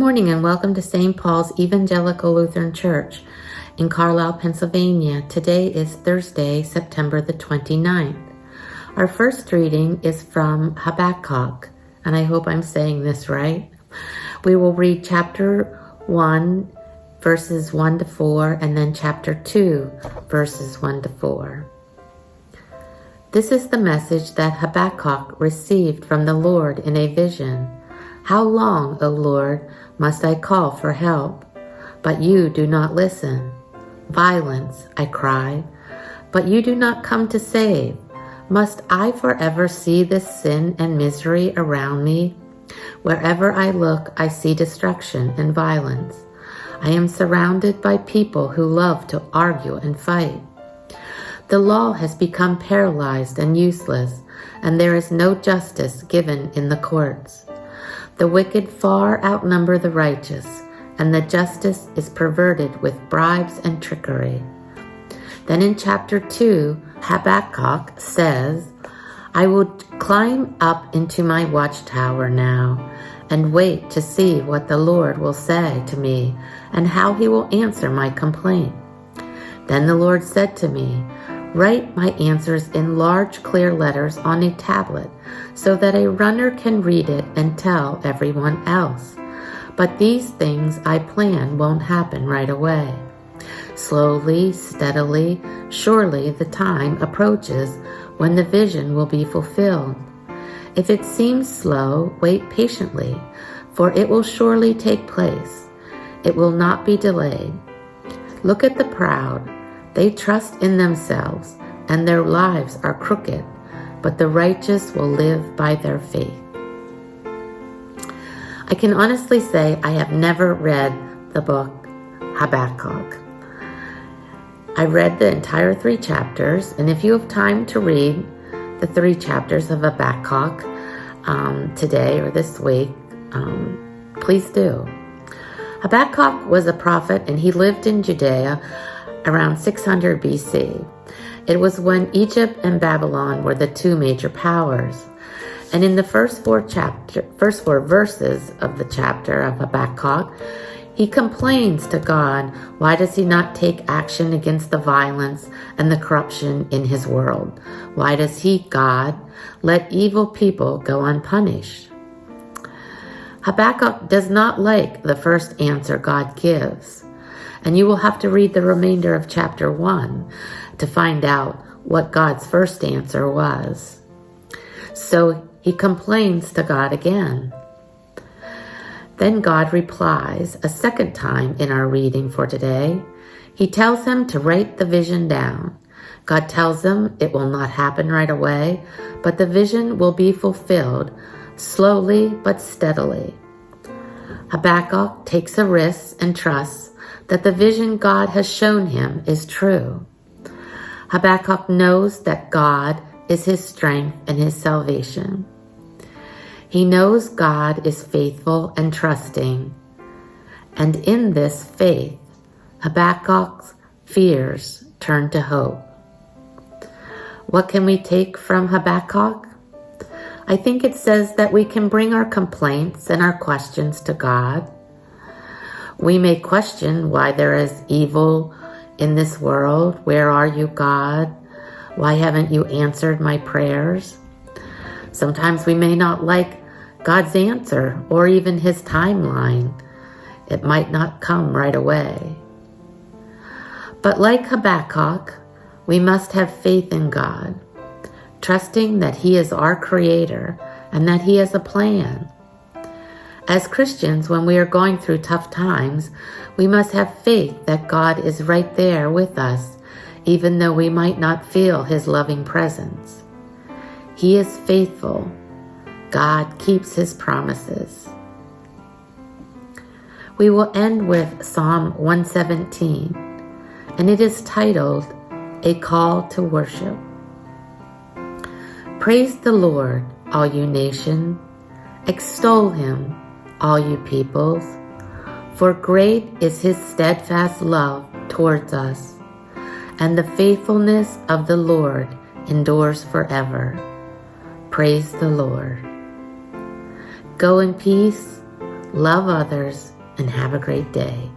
morning and welcome to St. Paul's Evangelical Lutheran Church in Carlisle, Pennsylvania. Today is Thursday, September the 29th. Our first reading is from Habakkuk, and I hope I'm saying this right. We will read chapter 1, verses 1 to 4, and then chapter 2, verses 1 to 4. This is the message that Habakkuk received from the Lord in a vision. How long, O Lord, must I call for help? But you do not listen. Violence, I cry, but you do not come to save. Must I forever see this sin and misery around me? Wherever I look, I see destruction and violence. I am surrounded by people who love to argue and fight. The law has become paralyzed and useless, and there is no justice given in the courts. The wicked far outnumber the righteous, and the justice is perverted with bribes and trickery. Then in chapter 2, Habakkuk says, I will climb up into my watchtower now and wait to see what the Lord will say to me and how he will answer my complaint. Then the Lord said to me, write my answers in large clear letters on a tablet so that a runner can read it and tell everyone else. But these things I plan won't happen right away. Slowly, steadily, surely the time approaches when the vision will be fulfilled. If it seems slow, wait patiently, for it will surely take place. It will not be delayed. Look at the proud. They trust in themselves, and their lives are crooked, but the righteous will live by their faith. I can honestly say I have never read the book Habakkuk. I read the entire 3 chapters, and if you have time to read the 3 chapters of Habakkuk today or this week, please do. Habakkuk was a prophet, and he lived in Judea around 600 BC. It was when Egypt and Babylon were the 2 major powers. And in the first 4 verses of the chapter of Habakkuk, he complains to God, why does he not take action against the violence and the corruption in his world? Why does he, God, let evil people go unpunished? Habakkuk does not like the first answer God gives. And you will have to read the remainder of chapter 1 to find out what God's first answer was. So he complains to God again. Then God replies a second time in our reading for today. He tells him to write the vision down. God tells him it will not happen right away, but the vision will be fulfilled slowly but steadily. Habakkuk takes a risk and trusts that the vision God has shown him is true. Habakkuk knows that God is his strength and his salvation. He knows God is faithful and trusting, and in this faith, Habakkuk's fears turn to hope. What can we take from Habakkuk? I think it says that we can bring our complaints and our questions to God. We may question why there is evil in this world. Where are you, God? Why haven't you answered my prayers? Sometimes we may not like God's answer or even his timeline. It might not come right away. But like Habakkuk, we must have faith in God, trusting that he is our creator and that he has a plan. As Christians, when we are going through tough times, we must have faith that God is right there with us, even though we might not feel his loving presence. He is faithful. God keeps his promises. We will end with Psalm 117, and it is titled, A Call to Worship. Praise the Lord, all you nations. Extol him, all you peoples. For great is his steadfast love towards us, and the faithfulness of the Lord endures forever. Praise the Lord. Go in peace. love others, and have a great day.